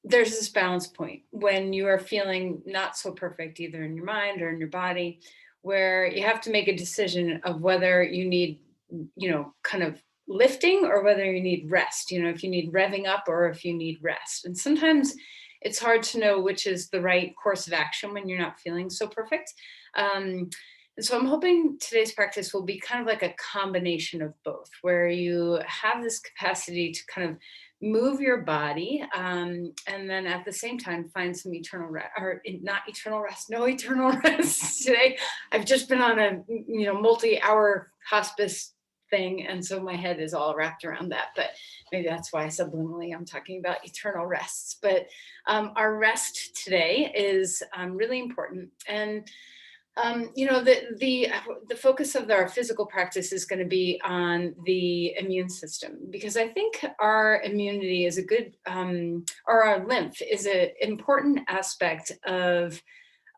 there's this balance point when you are feeling not so perfect, either in your mind or in your body, where you have to make a decision of whether you need, kind of lifting or whether you need rest, if you need revving up or if you need rest. And sometimes it's hard to know which is the right course of action when you're not feeling so perfect. Um, and so I'm hoping today's practice will be kind of like a combination of both, where you have this capacity to kind of move your body, and then at the same time find some eternal rest, or not eternal rest, no eternal rest. Today I've just been on a multi-hour hospice thing, and so my head is all wrapped around that. But maybe that's why subliminally I'm talking about eternal rests. But our rest today is really important. And the focus of our physical practice is going to be on the immune system, because I think our immunity is a good, or our lymph is an important aspect of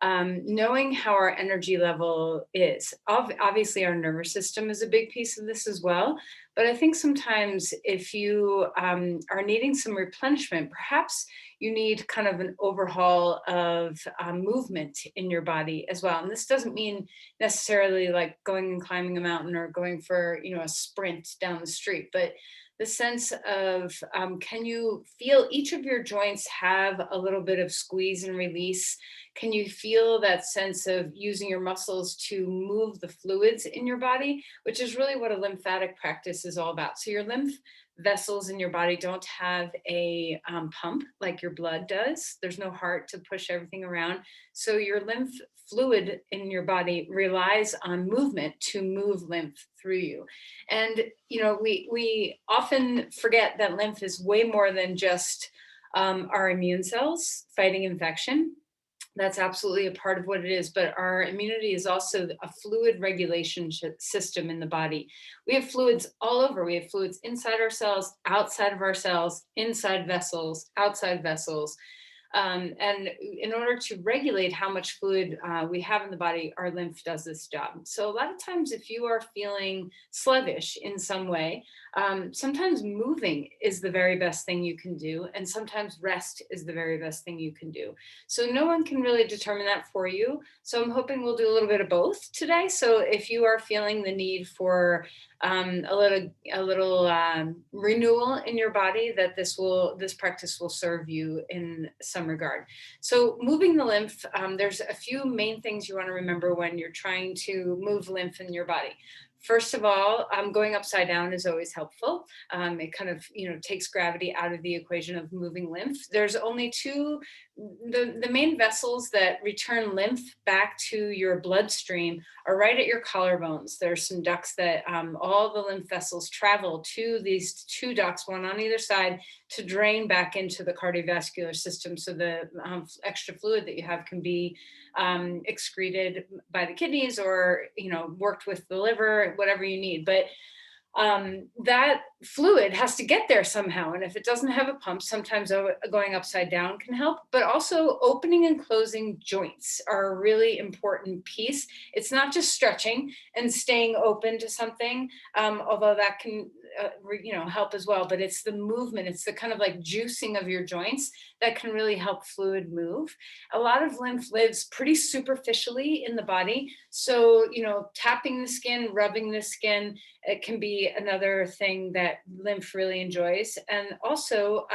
knowing how our energy level is. Obviously, our nervous system is a big piece of this as well. But I think sometimes if you are needing some replenishment, perhaps you need kind of an overhaul of movement in your body as well. And this doesn't mean necessarily like going and climbing a mountain or going for, a sprint down the street, but the sense of can you feel each of your joints have a little bit of squeeze and release? Can you feel that sense of using your muscles to move the fluids in your body, which is really what a lymphatic practice is all about? So your lymph vessels in your body don't have a pump like your blood does. There's no heart to push everything around. So your lymph fluid in your body relies on movement to move lymph through you. And we often forget that lymph is way more than just our immune cells fighting infection. That's absolutely a part of what it is. But our immunity is also a fluid regulation system in the body. We have fluids all over. We have fluids inside our cells, outside of our cells, inside vessels, outside vessels. And in order to regulate how much fluid we have in the body, our lymph does this job. So a lot of times, if you are feeling sluggish in some way, sometimes moving is the very best thing you can do. And sometimes rest is the very best thing you can do. So no one can really determine that for you. So I'm hoping we'll do a little bit of both today. So if you are feeling the need for a little renewal in your body, that this practice will serve you in some regard. So moving the lymph, there's a few main things you want to remember when you're trying to move lymph in your body. First of all, going upside down is always helpful. It kind of, takes gravity out of the equation of moving lymph. There's only the main vessels that return lymph back to your bloodstream are right at your collarbones. There's some ducts that all the lymph vessels travel to these two ducts, one on either side, to drain back into the cardiovascular system. So the extra fluid that you have can be excreted by the kidneys or, worked with the liver, whatever you need. But that fluid has to get there somehow. And if it doesn't have a pump, sometimes going upside down can help, but also opening and closing joints are a really important piece. It's not just stretching and staying open to something, although that can, help as well, but it's the movement. It's the kind of like juicing of your joints that can really help fluid move. A lot of lymph lives pretty superficially in the body. So, tapping the skin, rubbing the skin, it can be another thing that lymph really enjoys. And also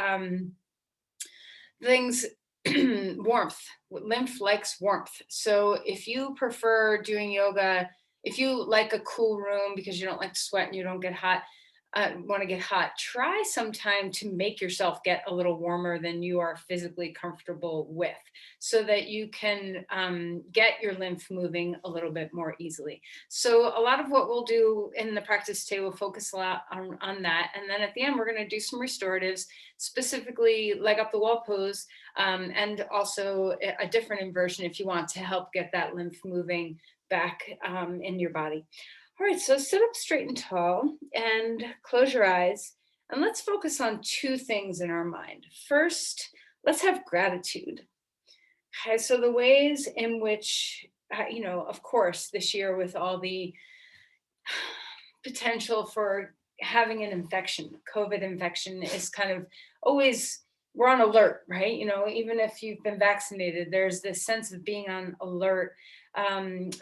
things, warmth. Lymph likes warmth. So if you prefer doing yoga, if you like a cool room because you don't like to sweat and you don't get hot, want to get hot, try sometime to make yourself get a little warmer than you are physically comfortable with, so that you can get your lymph moving a little bit more easily. So a lot of what we'll do in the practice today will focus a lot on that. And then at the end, we're going to do some restoratives, specifically leg up the wall pose, and also a different inversion if you want to help get that lymph moving back in your body. All right, so sit up straight and tall and close your eyes. And let's focus on two things in our mind. First, let's have gratitude. Okay, so the ways in which, of course, this year with all the potential for having an infection, COVID infection is kind of always we're on alert, right? Even if you've been vaccinated, there's this sense of being on alert.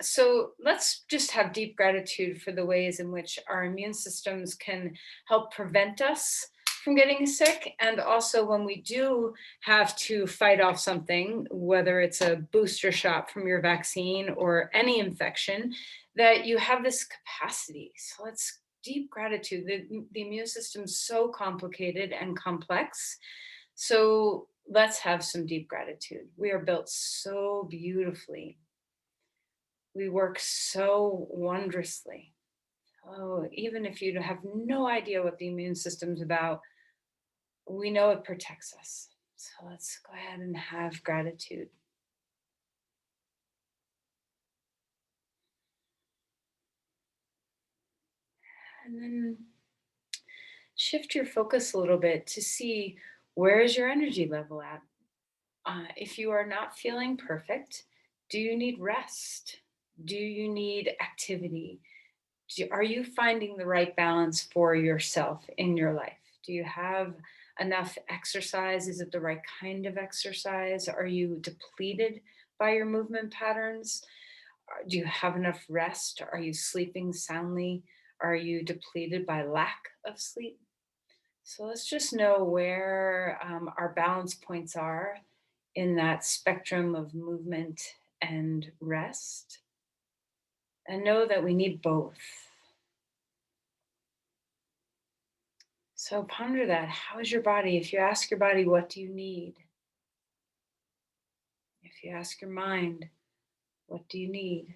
So let's just have deep gratitude for the ways in which our immune systems can help prevent us from getting sick. And also, when we do have to fight off something, whether it's a booster shot from your vaccine or any infection, that you have this capacity. So let's deep gratitude. The immune system's so complicated and complex, so let's have some deep gratitude. We are built so beautifully. We work so wondrously. Oh, even if you have no idea what the immune system's about, we know it protects us. So let's go ahead and have gratitude. And then shift your focus a little bit to see, where is your energy level at? If you are not feeling perfect, do you need rest? Do you need activity? Are you finding the right balance for yourself in your life? Do you have enough exercise? Is it the right kind of exercise? Are you depleted by your movement patterns? Do you have enough rest? Are you sleeping soundly? Are you depleted by lack of sleep? So let's just know where our balance points are in that spectrum of movement and rest, and know that we need both. So ponder that. How is your body? If you ask your body, what do you need? If you ask your mind, what do you need?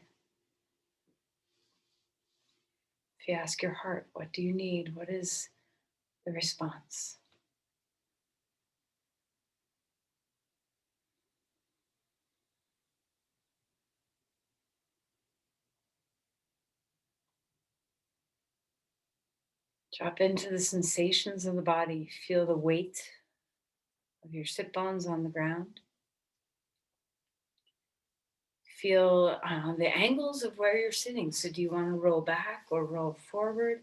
If you ask your heart, what do you need? What is the response? Drop into the sensations of the body. Feel the weight of your sit bones on the ground. Feel the angles of where you're sitting. So, do you want to roll back or roll forward?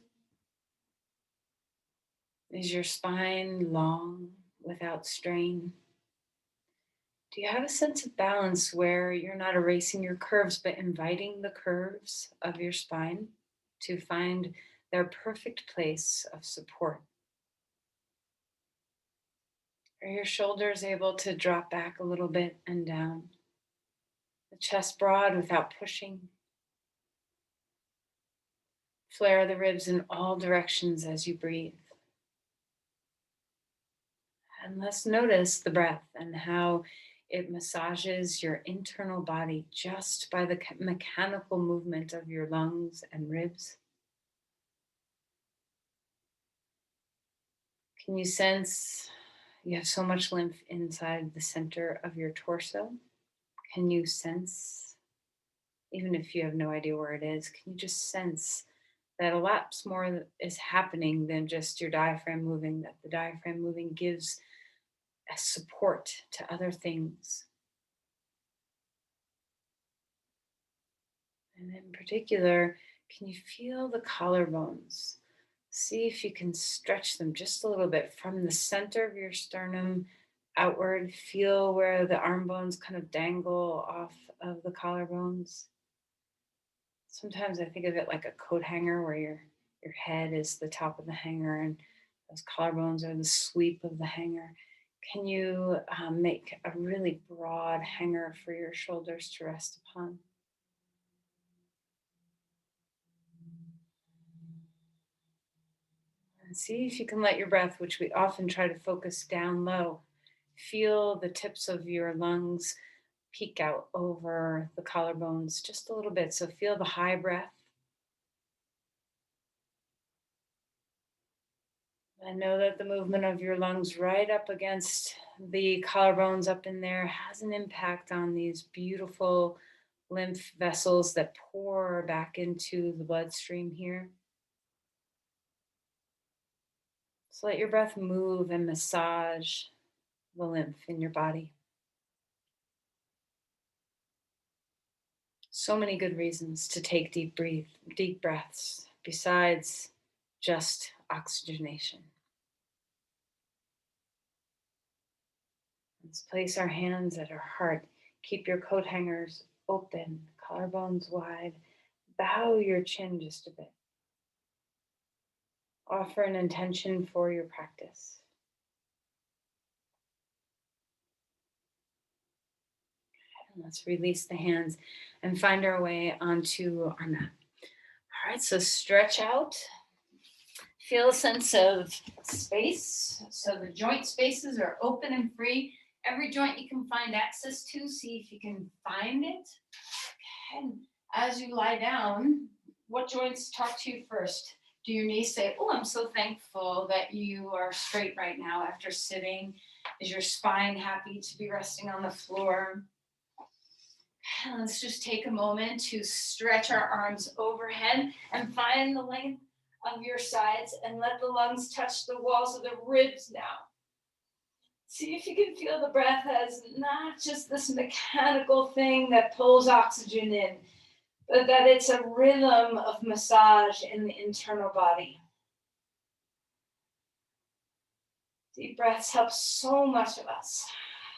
Is your spine long without strain? Do you have a sense of balance where you're not erasing your curves, but inviting the curves of your spine to find their perfect place of support? Are your shoulders able to drop back a little bit and down? The chest broad without pushing. Flare the ribs in all directions as you breathe. And let's notice the breath and how it massages your internal body just by the mechanical movement of your lungs and ribs. Can you sense you have so much lymph inside the center of your torso? Can you sense, even if you have no idea where it is, can you just sense that a lot more is happening than just your diaphragm moving, that the diaphragm moving gives a support to other things? And in particular, can you feel the collarbones? See if you can stretch them just a little bit from the center of your sternum outward. Feel where the arm bones kind of dangle off of the collarbones. Sometimes I think of it like a coat hanger where your head is the top of the hanger and those collarbones are the sweep of the hanger. Can you make a really broad hanger for your shoulders to rest upon? And see if you can let your breath, which we often try to focus down low, feel the tips of your lungs peek out over the collarbones just a little bit. So feel the high breath. And know that the movement of your lungs right up against the collarbones up in there has an impact on these beautiful lymph vessels that pour back into the bloodstream here. So let your breath move and massage the lymph in your body. So many good reasons to take deep breaths besides just oxygenation. Let's place our hands at our heart. Keep your coat hangers open, collarbones wide. Bow your chin just a bit. Offer an intention for your practice. And let's release the hands and find our way onto our mat. All right, so stretch out. Feel a sense of space. So the joint spaces are open and free. Every joint you can find access to, see if you can find it. And as you lie down, what joints talk to you first? Do your knees say, oh, I'm so thankful that you are straight right now after sitting? Is your spine happy to be resting on the floor? And let's just take a moment to stretch our arms overhead and find the length of your sides and let the lungs touch the walls of the ribs now. See if you can feel the breath as not just this mechanical thing that pulls oxygen in, but that it's a rhythm of massage in the internal body. Deep breaths help so much of us,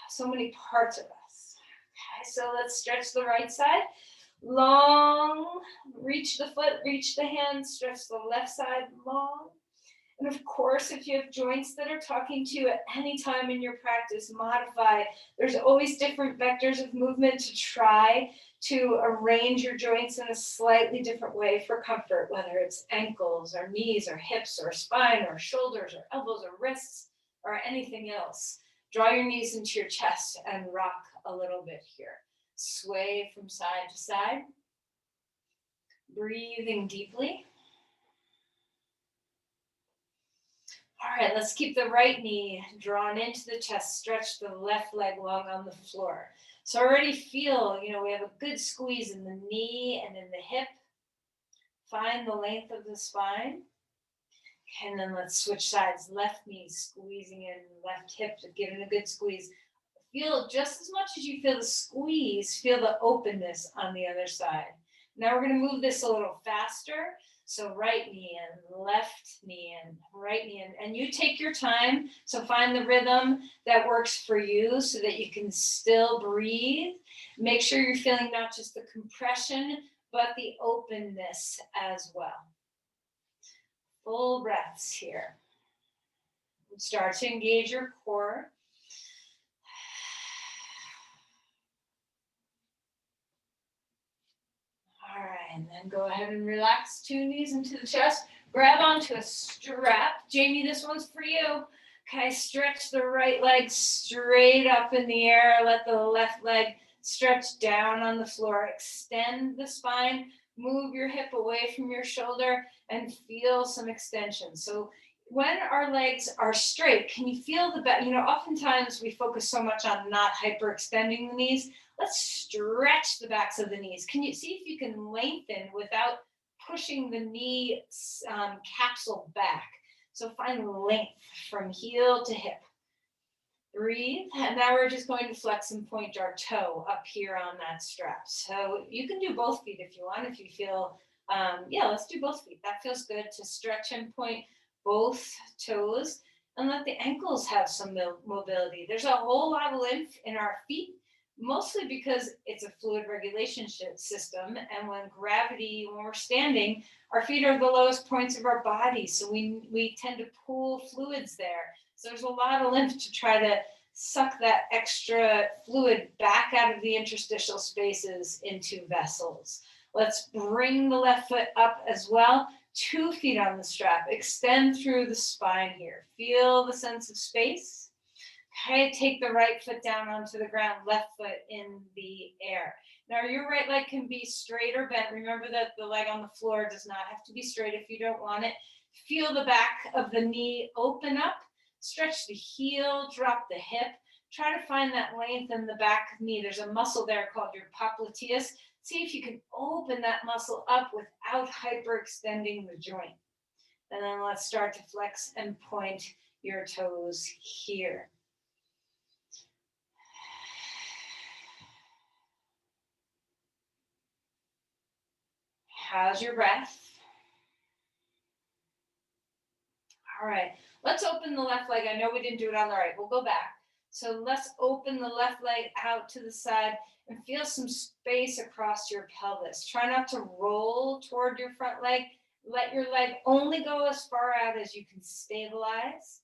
so many parts of us. Okay, so let's stretch the right side. Long, reach the foot, reach the hand, stretch the left side long. And of course, if you have joints that are talking to you at any time in your practice, modify. There's always different vectors of movement to try to arrange your joints in a slightly different way for comfort, whether it's ankles or knees or hips or spine or shoulders or elbows or wrists or anything else. Draw your knees into your chest and rock a little bit here. Sway from side to side. Breathing deeply. All right, let's keep the right knee drawn into the chest. Stretch the left leg long on the floor. So already feel, we have a good squeeze in the knee and in the hip. Find the length of the spine. And then let's switch sides. Left knee squeezing in, left hip, giving a good squeeze. Feel just as much as you feel the squeeze, feel the openness on the other side. Now we're going to move this a little faster. So right knee in, left knee in, right knee in. And you take your time. So find the rhythm that works for you so that you can still breathe. Make sure you're feeling not just the compression, but the openness as well. Full breaths here. Start to engage your core. All right, and then go ahead and relax 2 knees into the chest. Grab onto a strap. Jamie, this one's for you. Okay, stretch the right leg straight up in the air. Let the left leg stretch down on the floor. Extend the spine. Move your hip away from your shoulder and feel some extension. So when our legs are straight, can you feel the back? Oftentimes we focus so much on not hyperextending the knees. Let's stretch the backs of the knees. Can you see if you can lengthen without pushing the knee capsule back? So find length from heel to hip. Breathe. And now we're just going to flex and point our toe up here on that strap. So you can do both feet if you want, if you feel, let's do both feet. That feels good to stretch and point both toes and let the ankles have some mobility. There's a whole lot of lymph in our feet, mostly because it's a fluid regulation system. And when we're standing, our feet are the lowest points of our body. So we tend to pool fluids there. So there's a lot of lymph to try to suck that extra fluid back out of the interstitial spaces into vessels. Let's bring the left foot up as well. 2 feet on the strap. Extend through the spine here. Feel the sense of space. Okay, take the right foot down onto the ground, left foot in the air. Now your right leg can be straight or bent. Remember that the leg on the floor does not have to be straight if you don't want it. Feel the back of the knee open up. Stretch the heel, drop the hip. Try to find that length in the back knee. There's a muscle there called your popliteus. See if you can open that muscle up without hyperextending the joint. And then let's start to flex and point your toes here. How's your breath? All right, let's open the left leg. I know we didn't do it on the right. We'll go back. So let's open the left leg out to the side and feel some space across your pelvis. Try not to roll toward your front leg. Let your leg only go as far out as you can stabilize.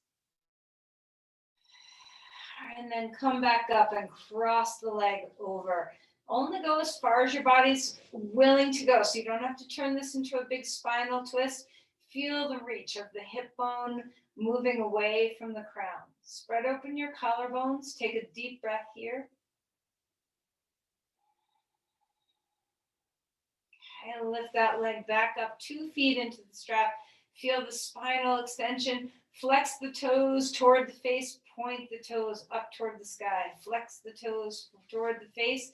And then come back up and cross the leg over. Only go as far as your body's willing to go. So you don't have to turn this into a big spinal twist. Feel the reach of the hip bone moving away from the crown. Spread open your collarbones. Take a deep breath here. And lift that leg back up 2 feet into the strap. Feel the spinal extension. Flex the toes toward the face. Point the toes up toward the sky. Flex the toes toward the face.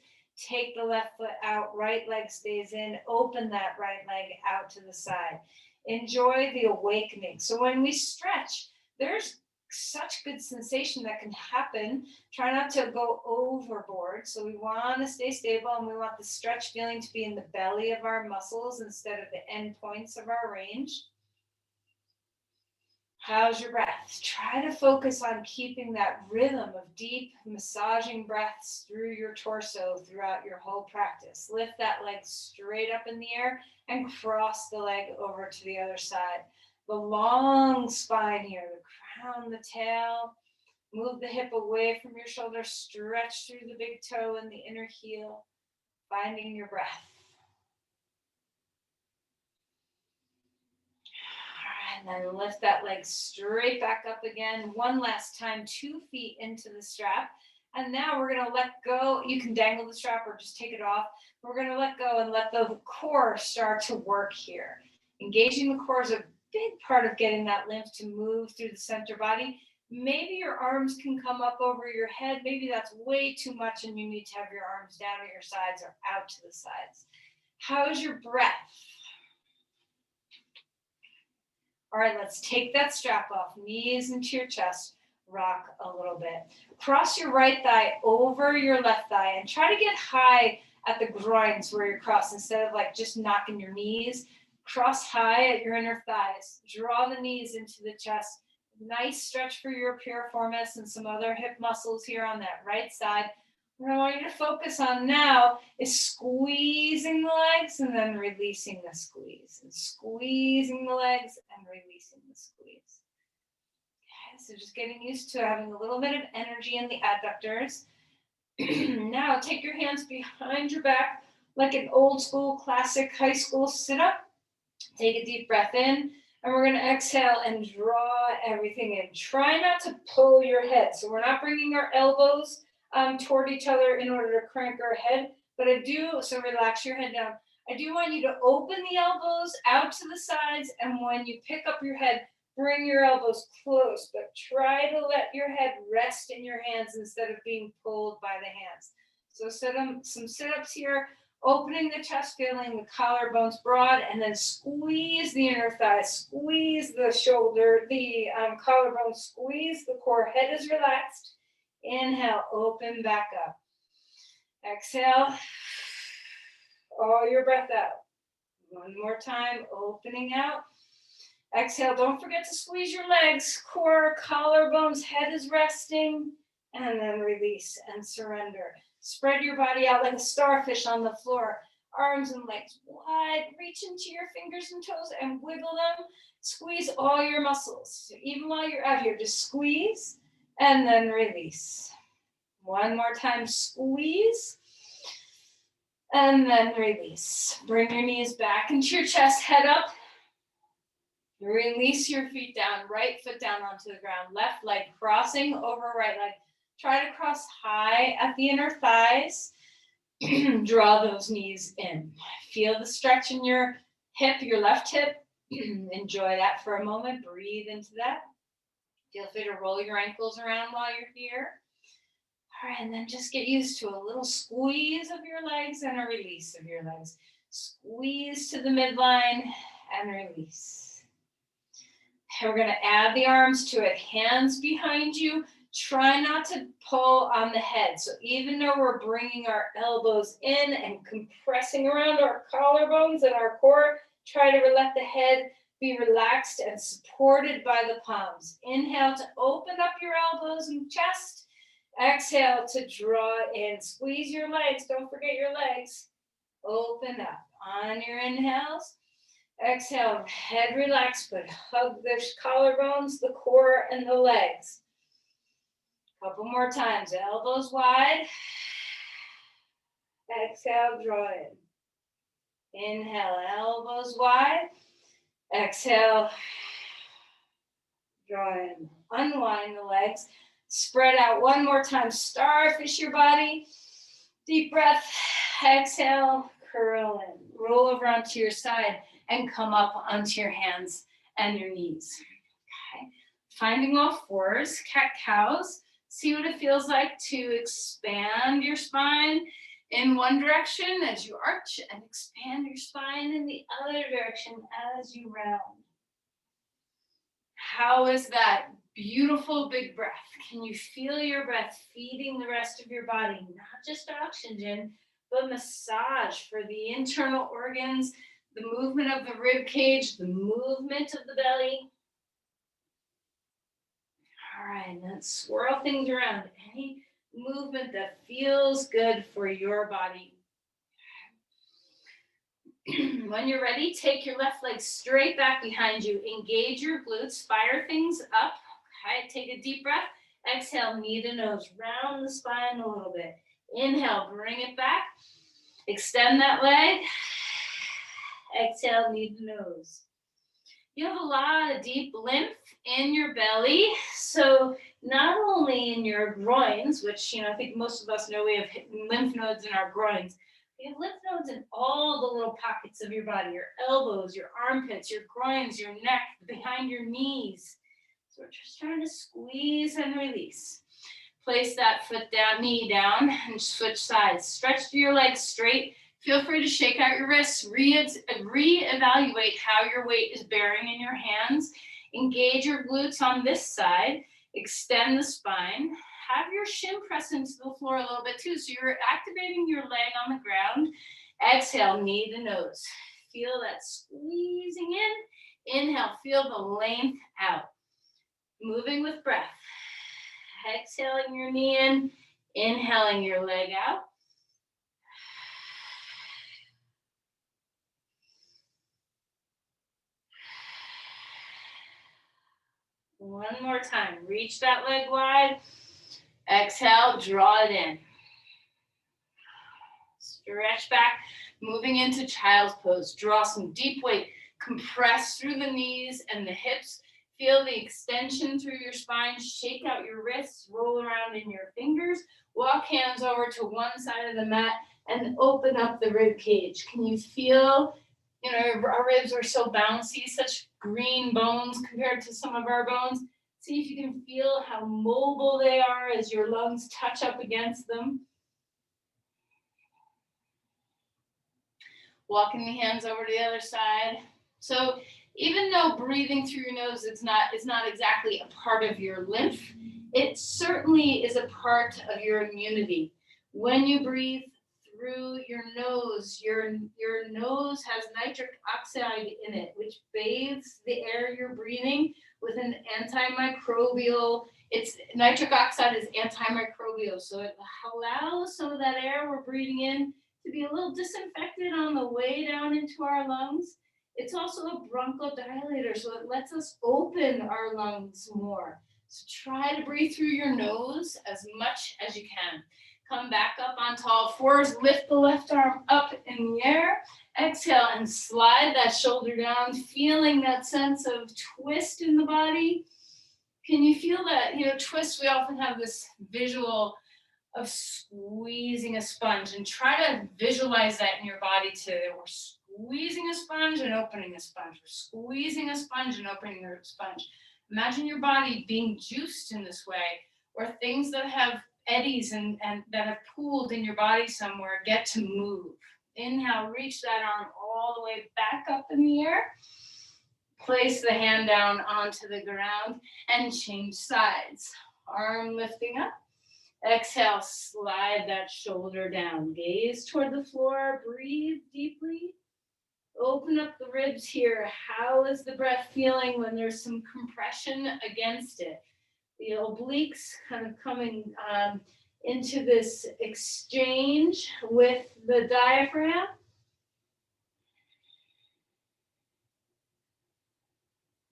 Take the left foot out. Right leg stays in. Open that right leg out to the side. Enjoy the awakening. So when we stretch, there's such good sensation that can happen. Try not to go overboard. So we want to stay stable, and we want the stretch feeling to be in the belly of our muscles instead of the end points of our range. How's your breath? Try to focus on keeping that rhythm of deep massaging breaths through your torso throughout your whole practice. Lift that leg straight up in the air and cross the leg over to the other side. The long spine here, the crown, the tail. Move the hip away from your shoulder. Stretch through the big toe and the inner heel, finding your breath. And then lift that leg straight back up again. One last time, 2 feet into the strap. And now we're going to let go. You can dangle the strap or just take it off. We're going to let go and let the core start to work here. Engaging the core is a big part of getting that lymph to move through the center body. Maybe your arms can come up over your head. Maybe that's way too much and you need to have your arms down at your sides or out to the sides. How's your breath? All right, let's take that strap off, knees into your chest, rock a little bit. Cross your right thigh over your left thigh and try to get high at the groins where you're crossed instead of like just knocking your knees. Cross high at your inner thighs. Draw the knees into the chest. Nice stretch for your piriformis and some other hip muscles here on that right side. What I want you to focus on now is squeezing the legs and then releasing the squeeze. And squeezing the legs and releasing the squeeze. Okay, so just getting used to having a little bit of energy in the adductors. Now take your hands behind your back like an old school, classic high school sit-up. Take a deep breath in. And we're going to exhale and draw everything in. Try not to pull your head. So we're not bringing our elbows toward each other in order to crank our head. But so relax your head down. I do want you to open the elbows out to the sides. And when you pick up your head, bring your elbows close. But try to let your head rest in your hands instead of being pulled by the hands. So some sit-ups here. Opening the chest, feeling the collarbones broad, and then squeeze the inner thigh, squeeze the shoulder, the collarbone, squeeze the core. Head is relaxed. Inhale, open back up. Exhale, all your breath out. One more time, opening out. Exhale, don't forget to squeeze your legs, core, collarbones, head is resting, and then release and surrender. Spread your body out like a starfish on the floor. Arms and legs wide. Reach into your fingers and toes and wiggle them. Squeeze all your muscles. So even while you're out here, just squeeze and then release. One more time, squeeze and then release. Bring your knees back into your chest, head up. Release your feet down, right foot down onto the ground. Left leg crossing over right leg. Try to cross high at the inner thighs. Draw those knees in. Feel the stretch in your hip, your left hip. Enjoy that for a moment. Breathe into that. Feel free to roll your ankles around while you're here. All right, and then just get used to a little squeeze of your legs and a release of your legs. Squeeze to the midline and release. Okay, we're going to add the arms to it. Hands behind you. Try not to pull on the head. So even though we're bringing our elbows in and compressing around our collarbones and our core, try to let the head be relaxed and supported by the palms. Inhale to open up your elbows and chest. Exhale to draw in. Squeeze your legs. Don't forget your legs. Open up on your inhales. Exhale, head relaxed, but hug the collarbones, the core, and the legs. Couple more times. Elbows wide. Exhale, draw in. Inhale, elbows wide. Exhale, draw in. Unwind the legs. Spread out one more time. Starfish your body. Deep breath. Exhale, curl in. Roll over onto your side and come up onto your hands and your knees. Okay. Finding all fours, cat-cows. See what it feels like to expand your spine in one direction as you arch and expand your spine in the other direction as you round. How is that? Beautiful big breath. Can you feel your breath feeding the rest of your body? Not just oxygen, but massage for the internal organs, the movement of the rib cage, the movement of the belly. All right, let's swirl things around. Any movement that feels good for your body. When you're ready, take your left leg straight back behind you. Engage your glutes, fire things up. Okay, take a deep breath. Exhale, knee to nose. Round the spine a little bit. Inhale, bring it back. Extend that leg. Exhale, knee to nose. You have a lot of deep lymph in your belly. So not only in your groins, which, I think most of us know we have lymph nodes in our groins. We have lymph nodes in all the little pockets of your body, your elbows, your armpits, your groins, your neck, behind your knees. So we're just trying to squeeze and release. Place that foot down, knee down, and switch sides. Stretch your legs straight. Feel free to shake out your wrists. Reevaluate how your weight is bearing in your hands. Engage your glutes on this side. Extend the spine. Have your shin press into the floor a little bit too, so you're activating your leg on the ground. Exhale, knee to nose. Feel that squeezing in. Inhale, feel the length out. Moving with breath. Exhaling your knee in, inhaling your leg out. One more time. Reach that leg wide. Exhale, draw it in. Stretch back, moving into child's pose. Draw some deep weight. Compress through the knees and the hips. Feel the extension through your spine. Shake out your wrists. Roll around in your fingers. Walk hands over to one side of the mat and open up the rib cage. Can you feel, our ribs are so bouncy, such green bones compared to some of our bones. See if you can feel how mobile they are as your lungs touch up against them. Walking the hands over to the other side. So even though breathing through your nose is not exactly a part of your lymph, it certainly is a part of your immunity. When you breathe through your nose has nitric oxide in it, which bathes the air you're breathing with an antimicrobial. Nitric oxide is antimicrobial, so it allows some of that air we're breathing in to be a little disinfected on the way down into our lungs. It's also a bronchodilator, so it lets us open our lungs more. So try to breathe through your nose as much as you can. Come back up onto all fours, lift the left arm up in the air. Exhale and slide that shoulder down, feeling that sense of twist in the body. Can you feel that, twist? We often have this visual of squeezing a sponge, and try to visualize that in your body too. We're squeezing a sponge and opening a sponge. We're squeezing a sponge and opening a sponge. Imagine your body being juiced in this way, or things that have eddies and that have pooled in your body somewhere get to move. Inhale, reach that arm all the way back up in the air. Place the hand down onto the ground and change sides. Arm lifting up. Exhale, slide that shoulder down. Gaze toward the floor. Breathe deeply. Open up the ribs here. How is the breath feeling when there's some compression against it? the obliques kind of coming into this exchange with the diaphragm.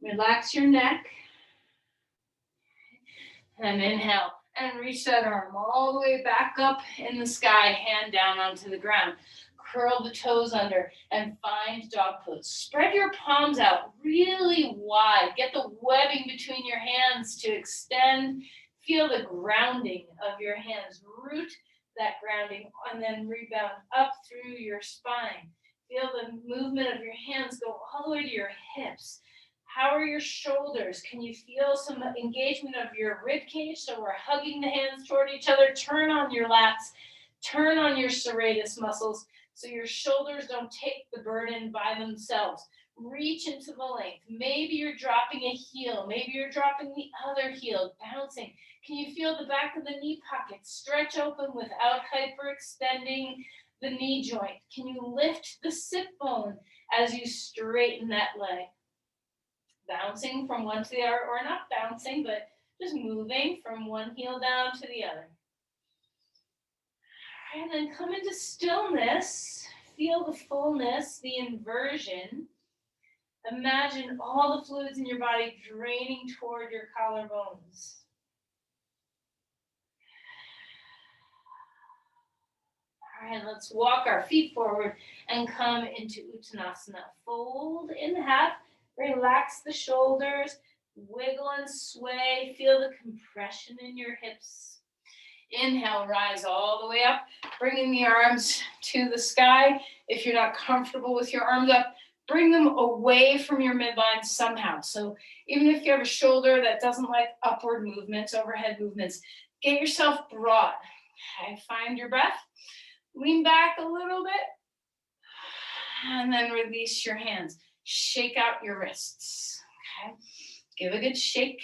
Relax your neck. And inhale. And reach that arm all the way back up in the sky, hand down onto the ground. Curl the toes under and find dog pose. Spread your palms out really wide. Get the webbing between your hands to extend. Feel the grounding of your hands. Root that grounding and then rebound up through your spine. Feel the movement of your hands go all the way to your hips. How are your shoulders? Can you feel some engagement of your rib cage? So we're hugging the hands toward each other. Turn on your lats. Turn on your serratus muscles so your shoulders don't take the burden by themselves. Reach into the length. Maybe you're dropping a heel. Maybe you're dropping the other heel, bouncing. Can you feel the back of the knee pocket stretch open without hyperextending the knee joint? Can you lift the sit bone as you straighten that leg? Bouncing from one to the other, or not bouncing, but just moving from one heel down to the other. And then come into stillness. Feel the fullness, the inversion. Imagine all the fluids in your body draining toward your collarbones. All right, let's walk our feet forward and come into Uttanasana. Fold in half. Relax the shoulders, wiggle and sway. Feel the compression in your hips. Inhale, rise all the way up, bringing the arms to the sky. If you're not comfortable with your arms up, bring them away from your midline somehow. So even if you have a shoulder that doesn't like upward movements, overhead movements, get yourself broad. Okay, find your breath. Lean back a little bit, and then release your hands. Shake out your wrists, okay? Give a good shake.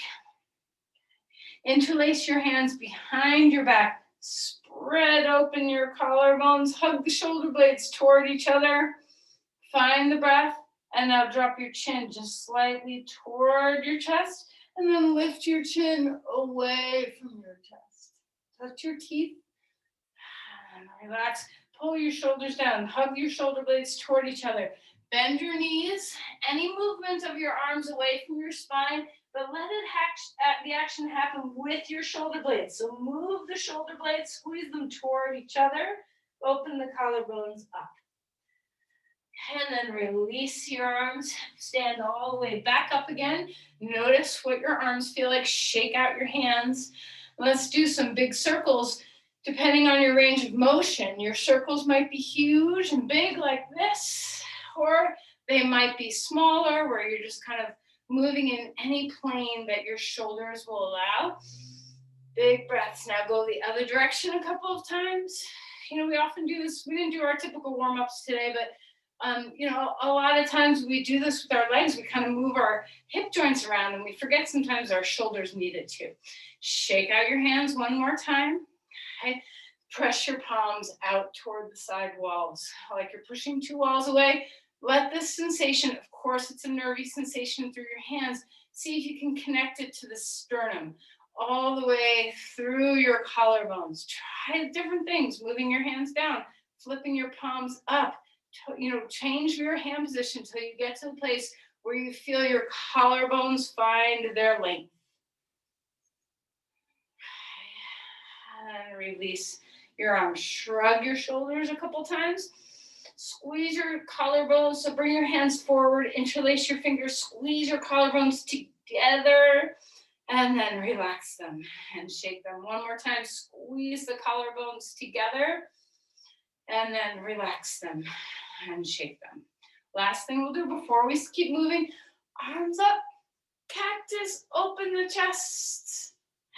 Interlace your hands behind your back. Spread open your collarbones. Hug the shoulder blades toward each other. Find the breath. And now drop your chin just slightly toward your chest. And then lift your chin away from your chest. Touch your teeth. And relax. Pull your shoulders down. Hug your shoulder blades toward each other. Bend your knees, any movement of your arms away from your spine, but let the action happen with your shoulder blades. So move the shoulder blades, squeeze them toward each other, open the collarbones up. And then release your arms, stand all the way back up again. Notice what your arms feel like, shake out your hands. Let's do some big circles. Depending on your range of motion, your circles might be huge and big like this. Or they might be smaller where you're just kind of moving in any plane that your shoulders will allow. Big breaths. Now go the other direction a couple of times. We often do this. We didn't do our typical warm-ups today, but a lot of times we do this with our legs. We kind of move our hip joints around and we forget sometimes our shoulders need it too. Shake out your hands one more time. Okay. Press your palms out toward the side walls, like you're pushing two walls away. Let this sensation, of course, it's a nervy sensation through your hands. See if you can connect it to the sternum, all the way through your collarbones. Try different things, moving your hands down, flipping your palms up. Change your hand position until you get to a place where you feel your collarbones find their length. And release your arms. Shrug your shoulders a couple times. Squeeze your collarbones. So bring your hands forward, interlace your fingers, squeeze your collarbones together, and then relax them and shake them. One more time, squeeze the collarbones together, and then relax them and shake them. Last thing we'll do before we keep moving, arms up, cactus, open the chest.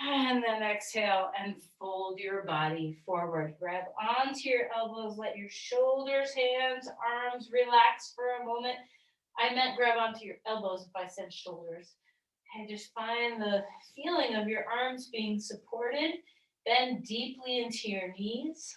And then exhale and fold your body forward. Grab onto your elbows. Let your shoulders, hands, arms relax for a moment. I meant grab onto your elbows if I said shoulders. And just find the feeling of your arms being supported. Bend deeply into your knees.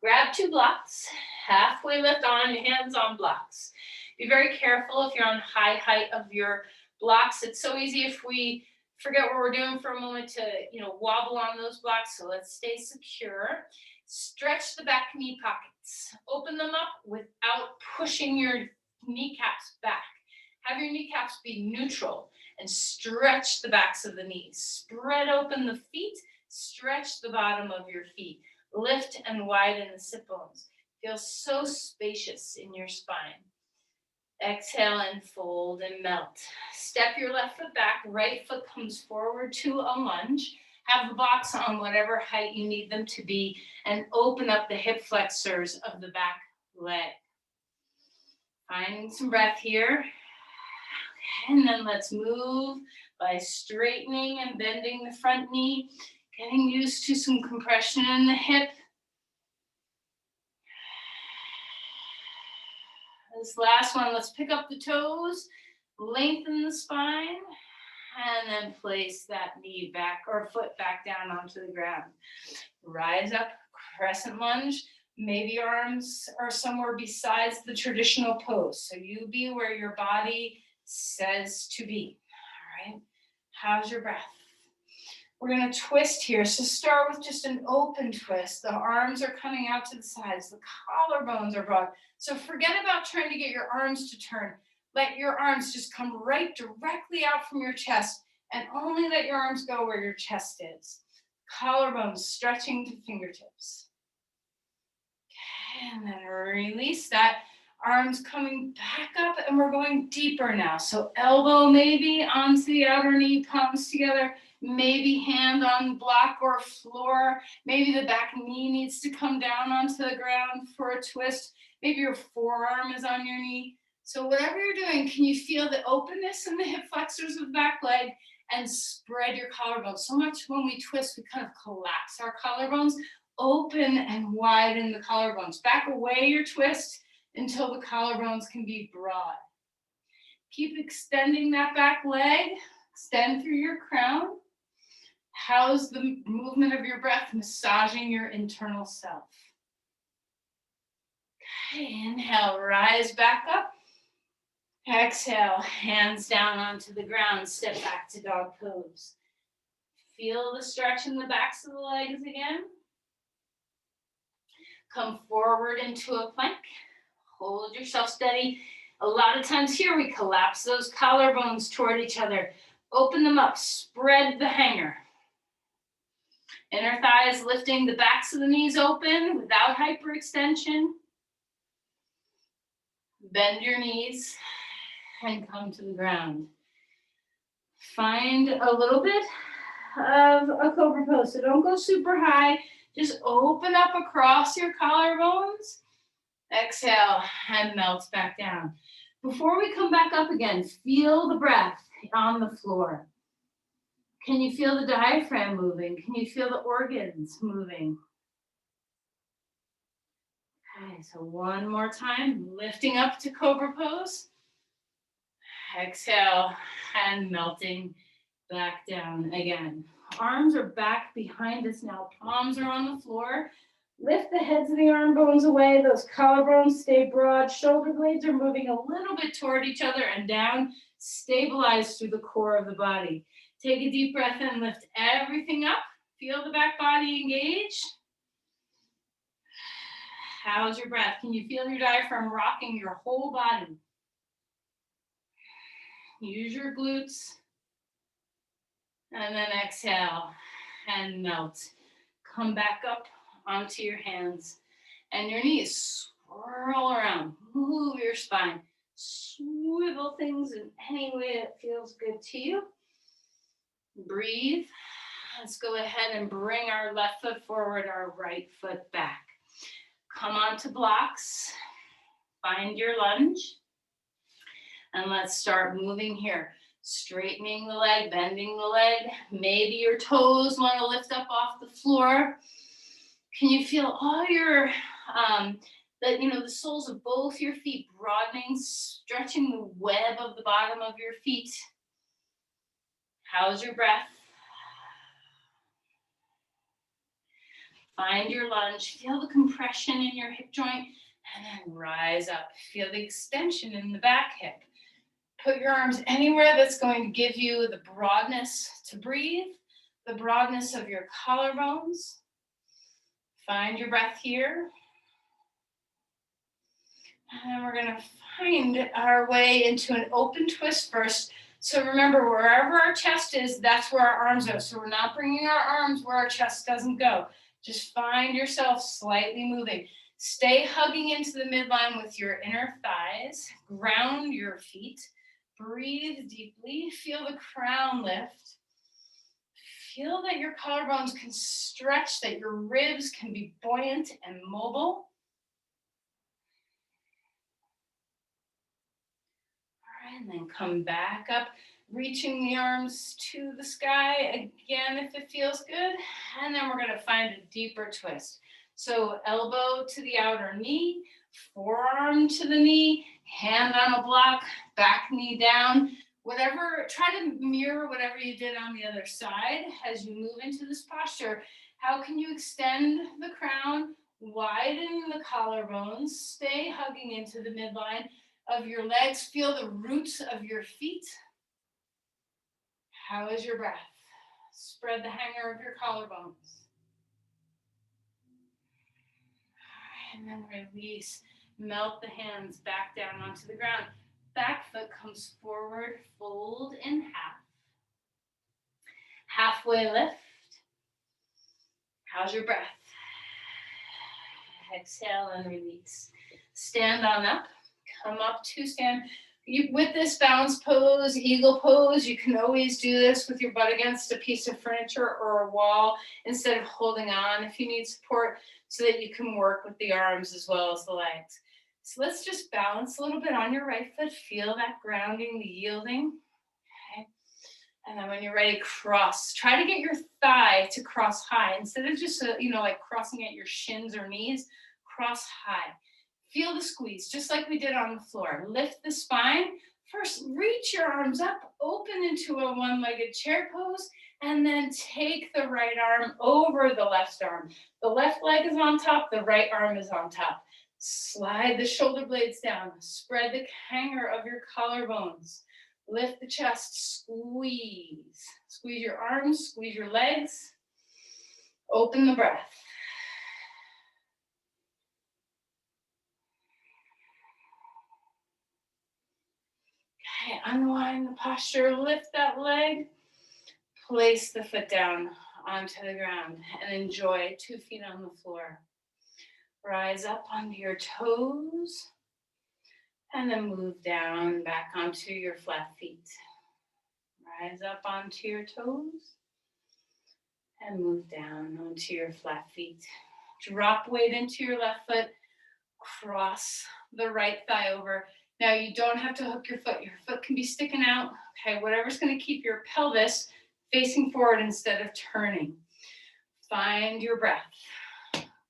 Grab two blocks. Halfway lift on, your hands on blocks. Be very careful if you're on high height of your blocks. It's so easy if we forget what we're doing for a moment to, wobble on those blocks. So let's stay secure. Stretch the back knee pockets. Open them up without pushing your kneecaps back. Have your kneecaps be neutral and stretch the backs of the knees. Spread open the feet. Stretch the bottom of your feet. Lift and widen the sit bones. Feel so spacious in your spine. Exhale and fold and melt. Step your left foot back, right foot comes forward to a lunge. Have the blocks on whatever height you need them to be and open up the hip flexors of the back leg. Finding some breath here. And then let's move by straightening and bending the front knee, getting used to some compression in the hip. This last one, let's pick up the toes, lengthen the spine, and then place that knee back or foot back down onto the ground. Rise up, crescent lunge. Maybe your arms are somewhere besides the traditional pose. So you be where your body says to be. All right. How's your breath? We're going to twist here. So start with just an open twist. The arms are coming out to the sides. The collarbones are broad. So forget about trying to get your arms to turn. Let your arms just come right directly out from your chest and only let your arms go where your chest is. Collarbones stretching to fingertips. Okay, and then release that. Arms coming back up and we're going deeper now. So elbow maybe onto the outer knee, palms together. Maybe hand on block or floor. Maybe the back knee needs to come down onto the ground for a twist. Maybe your forearm is on your knee. So whatever you're doing, can you feel the openness in the hip flexors of the back leg and spread your collarbones? So much when we twist, we kind of collapse our collarbones. Open and widen the collarbones. Back away your twist until the collarbones can be broad. Keep extending that back leg. Extend through your crown. How's the movement of your breath massaging your internal self? Okay, inhale, rise back up. Exhale, hands down onto the ground, step back to dog pose. Feel the stretch in the backs of the legs again. Come forward into a plank. Hold yourself steady. A lot of times here we collapse those collarbones toward each other. Open them up, spread the hanger. Inner thighs lifting the backs of the knees open without hyperextension. Bend your knees and come to the ground. Find a little bit of a Cobra Pose. So don't go super high. Just open up across your collarbones. Exhale and melt back down. Before we come back up again, feel the breath on the floor. Can you feel the diaphragm moving? Can you feel the organs moving? Okay, so one more time, lifting up to Cobra Pose. Exhale and melting back down again. Arms are back behind us now. Palms are on the floor. Lift the heads of the arm bones away. Those collarbones stay broad. Shoulder blades are moving a little bit toward each other and down. Stabilize through the core of the body. Take a deep breath in, lift everything up. Feel the back body engage. How's your breath? Can you feel your diaphragm rocking your whole body? Use your glutes. And then exhale and melt. Come back up onto your hands and your knees. Swirl around. Move your spine. Swivel things in any way that feels good to you. Breathe. Let's go ahead and bring our left foot forward, our right foot back. Come onto blocks. Find your lunge. And let's start moving here. Straightening the leg, bending the leg. Maybe your toes want to lift up off the floor. Can you feel all your, the soles of both your feet broadening, stretching the web of the bottom of your feet? How's your breath? Find your lunge. Feel the compression in your hip joint and then rise up. Feel the extension in the back hip. Put your arms anywhere that's going to give you the broadness to breathe, the broadness of your collarbones. Find your breath here. And then we're going to find our way into an open twist first. So remember, wherever our chest is, that's where our arms are. So we're not bringing our arms where our chest doesn't go. Just find yourself slightly moving. Stay hugging into the midline with your inner thighs. Ground your feet. Breathe deeply. Feel the crown lift. Feel that your collarbones can stretch, that your ribs can be buoyant and mobile. All right, and then come back up, reaching the arms to the sky again if it feels good. And then we're going to find a deeper twist. So elbow to the outer knee, forearm to the knee, hand on a block, back knee down. Whatever, try to mirror whatever you did on the other side as you move into this posture. How can you extend the crown, widen the collarbones, stay hugging into the midline of your legs, feel the roots of your feet. How is your breath? Spread the hanger of your collarbones. And then release, melt the hands back down onto the ground. Back foot comes forward, fold in half. Halfway lift. How's your breath? Exhale and release. Stand on up. Come up to stand. With this balance pose, eagle pose, you can always do this with your butt against a piece of furniture or a wall instead of holding on if you need support, so that you can work with the arms as well as the legs. So let's just balance a little bit on your right foot. Feel that grounding, the yielding. Okay. And then when you're ready, cross. Try to get your thigh to cross high instead of just, like crossing at your shins or knees. Cross high. Feel the squeeze, just like we did on the floor. Lift the spine. First, reach your arms up, open into a one-legged chair pose, and then take the right arm over the left arm. The left leg is on top, the right arm is on top. Slide the shoulder blades down. Spread the hanger of your collarbones. Lift the chest, squeeze. Squeeze your arms, squeeze your legs. Open the breath. Okay, unwind the posture, lift that leg. Place the foot down onto the ground and enjoy 2 feet on the floor. Rise up onto your toes and then move down back onto your flat feet. Rise up onto your toes and move down onto your flat feet. Drop weight into your left foot. Cross the right thigh over. Now you don't have to hook your foot. Your foot can be sticking out. Okay, whatever's going to keep your pelvis facing forward instead of turning. Find your breath.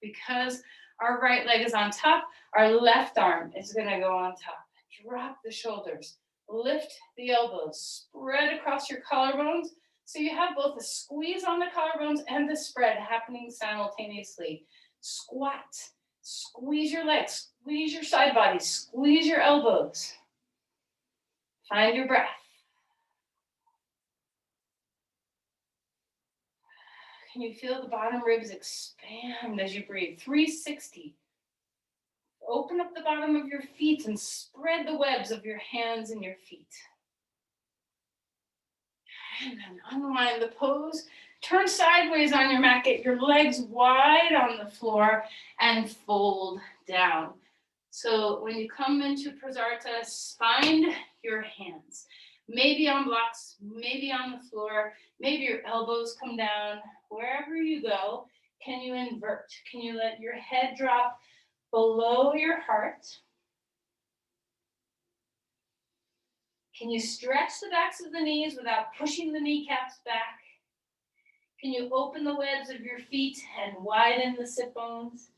Because our right leg is on top, our left arm is going to go on top. Drop the shoulders. Lift the elbows. Spread across your collarbones. So you have both a squeeze on the collarbones and the spread happening simultaneously. Squat. Squeeze your legs. Squeeze your side body. Squeeze your elbows. Find your breath. Can you feel the bottom ribs expand as you breathe? 360. Open up the bottom of your feet and spread the webs of your hands and your feet. And then unwind the pose. Turn sideways on your mat. Get your legs wide on the floor and fold down. So when you come into Prasarta, find your hands. Maybe on blocks, maybe on the floor, maybe your elbows come down. Wherever you go, can you invert? Can you let your head drop below your heart? Can you stretch the backs of the knees without pushing the kneecaps back? Can you open the webs of your feet and widen the sit bones?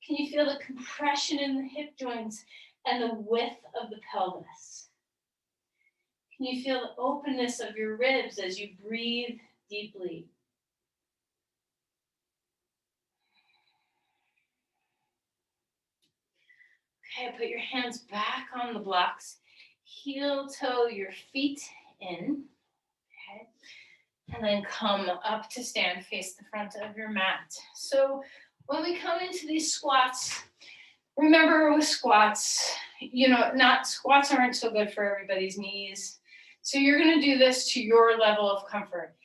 Can you feel the compression in the hip joints and the width of the pelvis? Can you feel the openness of your ribs as you breathe deeply? Okay, put your hands back on the blocks. Heel toe your feet in. Okay. And then come up to stand, face the front of your mat. So when we come into these squats, remember with squats, not squats aren't so good for everybody's knees. So you're going to do this to your level of comfort.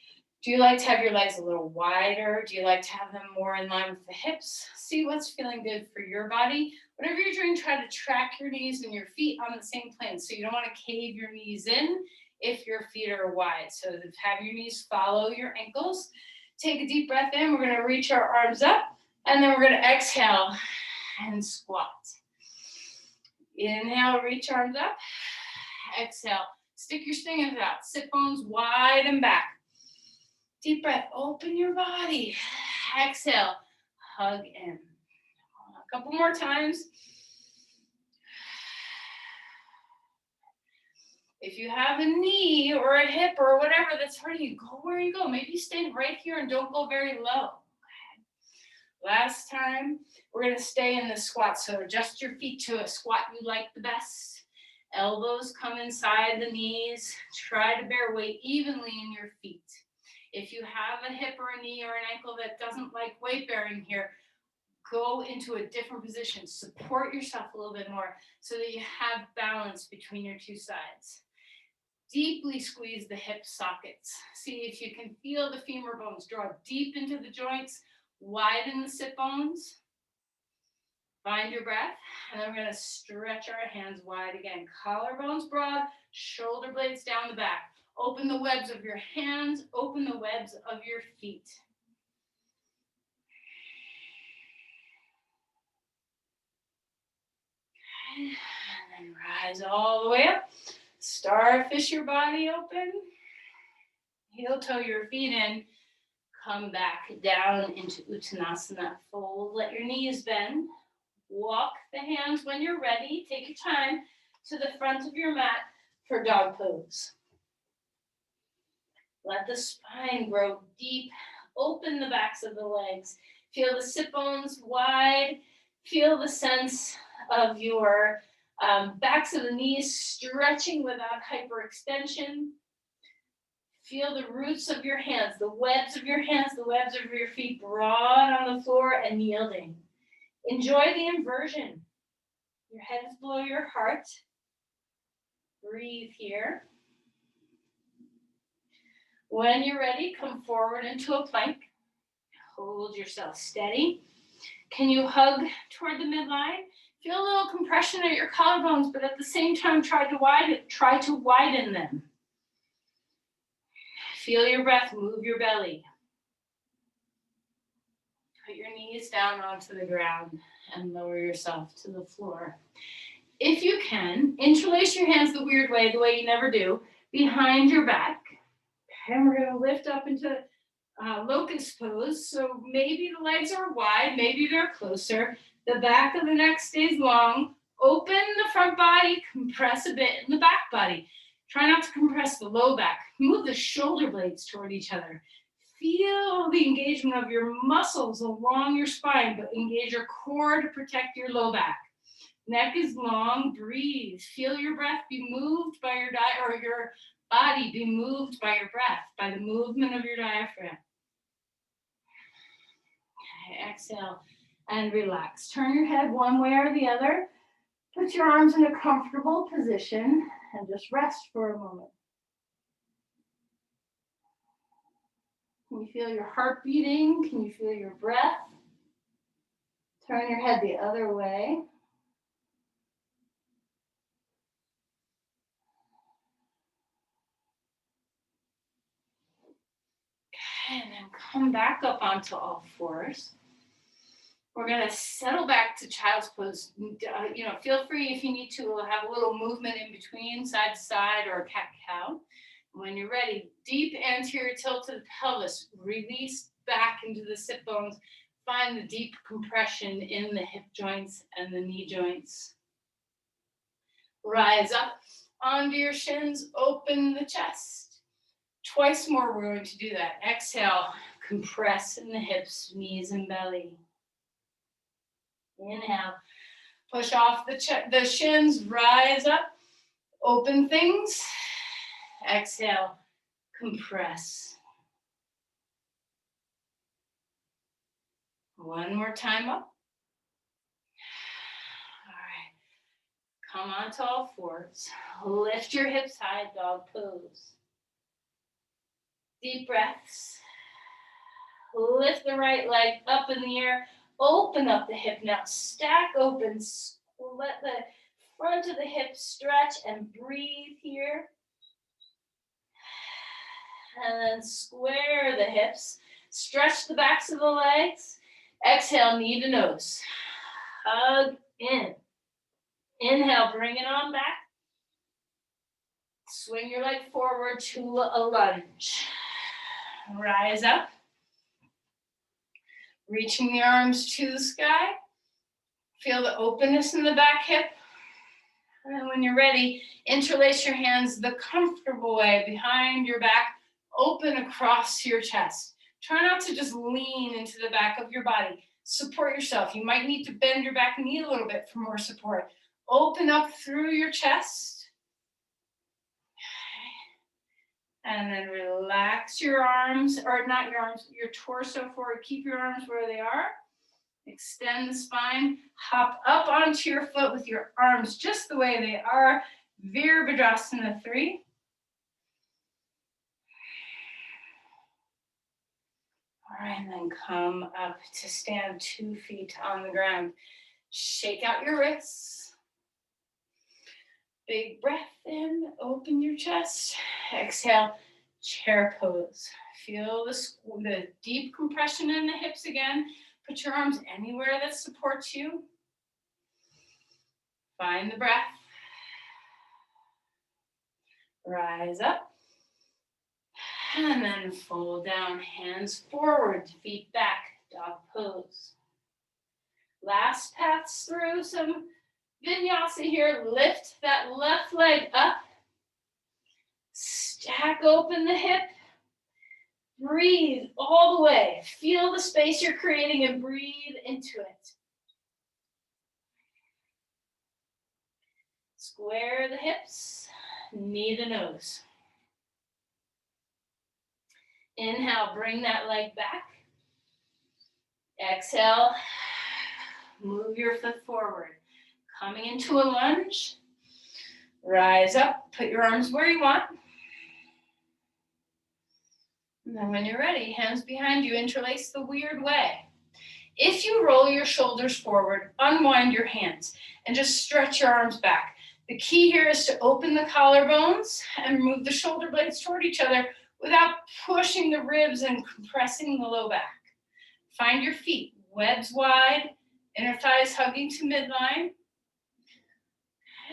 Do you like to have your legs a little wider? Do you like to have them more in line with the hips? See what's feeling good for your body. Whatever you're doing, try to track your knees and your feet on the same plane. So you don't want to cave your knees in if your feet are wide. So have your knees follow your ankles. Take a deep breath in. We're going to reach our arms up, and then we're going to exhale and squat. Inhale, reach arms up. Exhale, stick your fingers out. Sit bones wide and back. Deep breath, open your body. Exhale, hug in. A couple more times. If you have a knee or a hip or whatever that's hurting you, go where you go. Maybe stay right here and don't go very low. Last time, we're going to stay in the squat. So adjust your feet to a squat you like the best. Elbows come inside the knees. Try to bear weight evenly in your feet. If you have a hip or a knee or an ankle that doesn't like weight bearing here, go into a different position. Support yourself a little bit more so that you have balance between your two sides. Deeply squeeze the hip sockets. See if you can feel the femur bones. Draw deep into the joints. Widen the sit bones. Find your breath. And then we're going to stretch our hands wide again. Collarbones broad. Shoulder blades down the back. Open the webs of your hands. Open the webs of your feet. Okay. And then rise all the way up. Starfish your body open. Heel toe your feet in. Come back down into Uttanasana. Fold, let your knees bend. Walk the hands when you're ready. Take your time to the front of your mat for dog pose. Let the spine grow deep. Open the backs of the legs. Feel the sit bones wide. Feel the sense of your backs of the knees stretching without hyperextension. Feel the roots of your hands, the webs of your hands, the webs of your feet broad on the floor and yielding. Enjoy the inversion. Your head is below your heart. Breathe here. When you're ready, come forward into a plank. Hold yourself steady. Can you hug toward the midline? Feel a little compression at your collarbones, but at the same time, try to widen them. Feel your breath, move your belly. Put your knees down onto the ground and lower yourself to the floor. If you can, interlace your hands the weird way, the way you never do, behind your back. And we're going to lift up into Locust Pose. So maybe the legs are wide, maybe they're closer. The back of the neck stays long. Open the front body, compress a bit in the back body. Try not to compress the low back. Move the shoulder blades toward each other. Feel the engagement of your muscles along your spine, but engage your core to protect your low back. Neck is long, breathe. Feel your breath be moved by your your body be moved by your breath, by the movement of your diaphragm. Okay, exhale and relax. Turn your head one way or the other. Put your arms in a comfortable position and just rest for a moment. Can you feel your heart beating? Can you feel your breath? Turn your head the other way. Okay, and then come back up onto all fours. We're going to settle back to child's pose. Feel free if you need to have a little movement in between, side to side, or cat-cow. When you're ready, deep anterior tilt to the pelvis. Release back into the sit bones. Find the deep compression in the hip joints and the knee joints. Rise up onto your shins. Open the chest. Twice more we're going to do that. Exhale, compress in the hips, knees, and belly. Inhale, push off the shins, rise up, open things. Exhale, compress. One more time up. All right, come onto all fours. Lift your hips high, dog pose. Deep breaths. Lift the right leg up in the air. Open up the hip now. Stack open. Let the front of the hip stretch and breathe here. And then square the hips. Stretch the backs of the legs. Exhale, knee to nose. Hug in. Inhale, bring it on back. Swing your leg forward to a lunge. Rise up. Reaching the arms to the sky. Feel the openness in the back hip. And then when you're ready, interlace your hands the comfortable way behind your back, open across your chest. Try not to just lean into the back of your body. Support yourself. You might need to bend your back knee a little bit for more support. Open up through your chest. And then relax your arms, or not your arms, your torso forward. Keep your arms where they are. Extend the spine. Hop up onto your foot with your arms just the way they are. Virabhadrasana 3. All right, and then come up to stand 2 feet on the ground. Shake out your wrists. Big breath in, open your chest. Exhale, chair pose. Feel the deep compression in the hips again. Put your arms anywhere that supports you. Find the breath. Rise up. And then fold down, hands forward, feet back, dog pose. Last pass through some vinyasa here. Lift that left leg up. Stack open the hip. Breathe all the way. Feel the space you're creating and breathe into it. Square the hips, knee to nose. Inhale, bring that leg back. Exhale, move your foot forward. Coming into a lunge. Rise up, put your arms where you want. And then when you're ready, hands behind you, interlace the weird way. If you roll your shoulders forward, unwind your hands and just stretch your arms back. The key here is to open the collarbones and move the shoulder blades toward each other without pushing the ribs and compressing the low back. Find your feet, webs wide, inner thighs hugging to midline.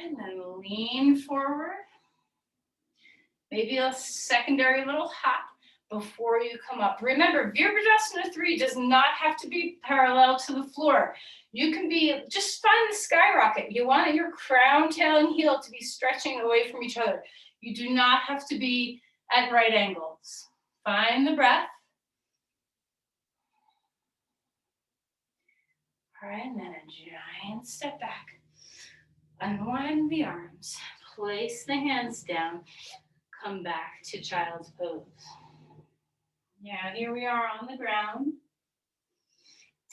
And then lean forward. Maybe a secondary little hop before you come up. Remember, Virabhadrasana 3 does not have to be parallel to the floor. You can just find the skyrocket. You want your crown, tail, and heel to be stretching away from each other. You do not have to be at right angles. Find the breath. All right, and then a giant step back. Unwind the arms. Place the hands down. Come back to child's pose. Now here we are on the ground.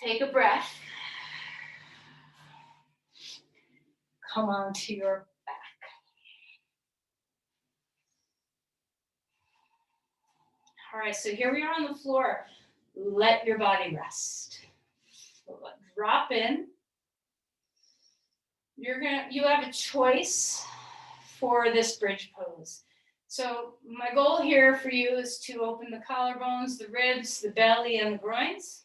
Take a breath. Come onto your back. All right, so here we are on the floor. Let your body rest. Drop in. You have a choice for this bridge pose. So my goal here for you is to open the collarbones, the ribs, the belly, and the groins.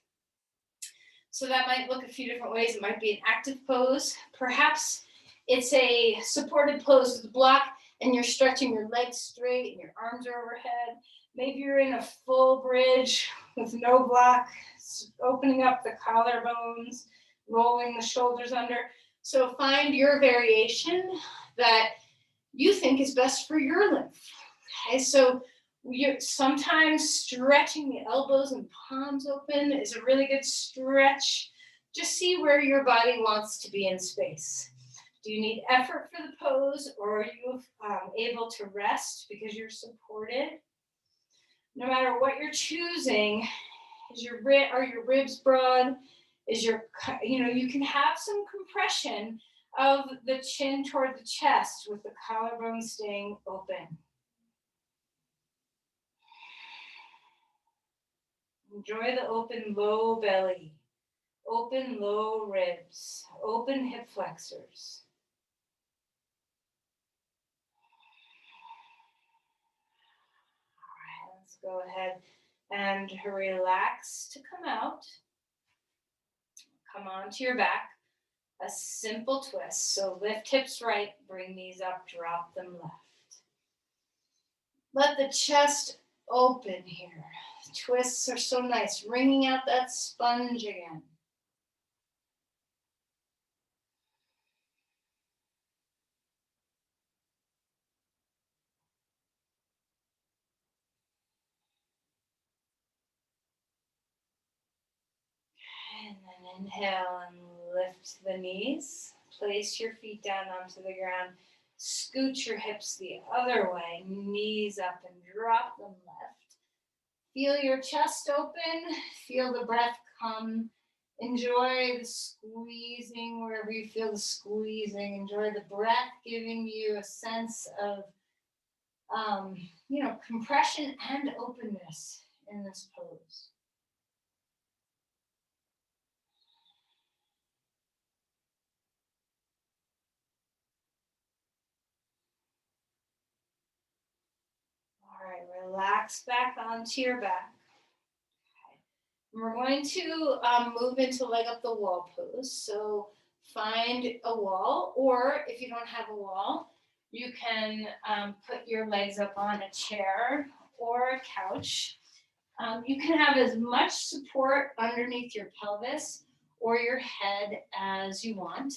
So that might look a few different ways. It might be an active pose. Perhaps it's a supported pose with a block and you're stretching your legs straight and your arms are overhead. Maybe you're in a full bridge with no block, opening up the collarbones, rolling the shoulders under. So find your variation that you think is best for your lymph. Okay, so sometimes stretching the elbows and palms open is a really good stretch. Just see where your body wants to be in space. Do you need effort for the pose, or are you able to rest because you're supported? No matter what you're choosing, is your are your ribs broad? Is your, you can have some compression of the chin toward the chest with the collarbone staying open. Enjoy the open low belly, open low ribs, open hip flexors. All right, let's go ahead and relax to come out. Come onto your back. A simple twist. So lift hips right, bring these up, drop them left. Let the chest open here. Twists are so nice, wringing out that sponge again. And then inhale and lift the knees. Place your feet down onto the ground. Scoot your hips the other way, knees up and drop them left. Feel your chest open, feel the breath come. Enjoy the squeezing wherever you feel the squeezing. Enjoy the breath giving you a sense of, compression and openness in this pose. All right, relax back onto your back. We're going to move into leg up the wall pose. So find a wall, or if you don't have a wall, you can put your legs up on a chair or a couch. You can have as much support underneath your pelvis or your head as you want.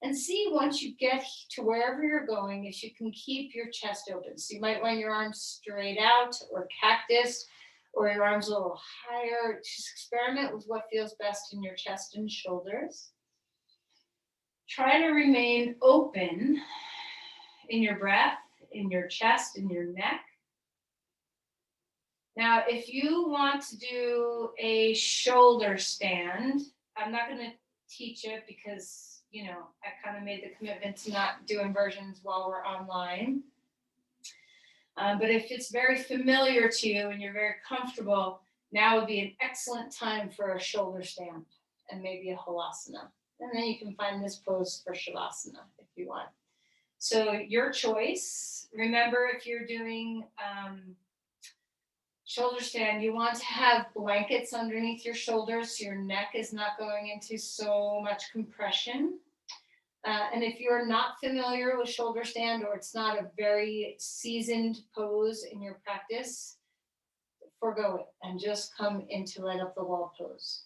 And see, once you get to wherever you're going, if you can keep your chest open. So you might want your arms straight out or cactus, or your arms a little higher. Just experiment with what feels best in your chest and shoulders. Try to remain open in your breath, in your chest, in your neck. Now, if you want to do a shoulder stand, I'm not going to teach it because, I kind of made the commitment to not do inversions while we're online. But if it's very familiar to you and you're very comfortable, now would be an excellent time for a shoulder stand and maybe a halasana. And then you can find this pose for shavasana if you want. So your choice. Remember, if you're doing shoulder stand, you want to have blankets underneath your shoulders so your neck is not going into so much compression. And if you're not familiar with shoulder stand, or it's not a very seasoned pose in your practice, forgo it and just come into leg up the wall pose.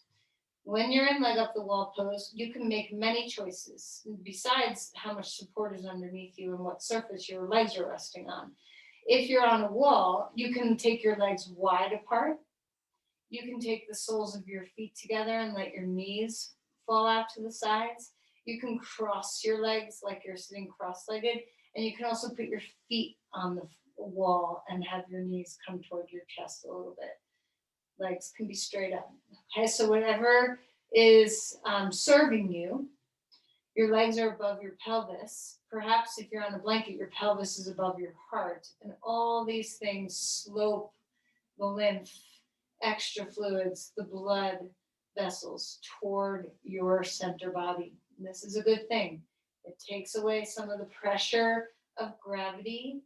When you're in leg up the wall pose, you can make many choices besides how much support is underneath you and what surface your legs are resting on. If you're on a wall, you can take your legs wide apart. You can take the soles of your feet together and let your knees fall out to the sides. You can cross your legs like you're sitting cross-legged, and you can also put your feet on the wall and have your knees come toward your chest a little bit. Legs can be straight up. Okay, so whatever is serving you, your legs are above your pelvis. Perhaps if you're on a blanket, your pelvis is above your heart, and all these things slope the lymph, extra fluids, the blood vessels toward your center body. And this is a good thing. It takes away some of the pressure of gravity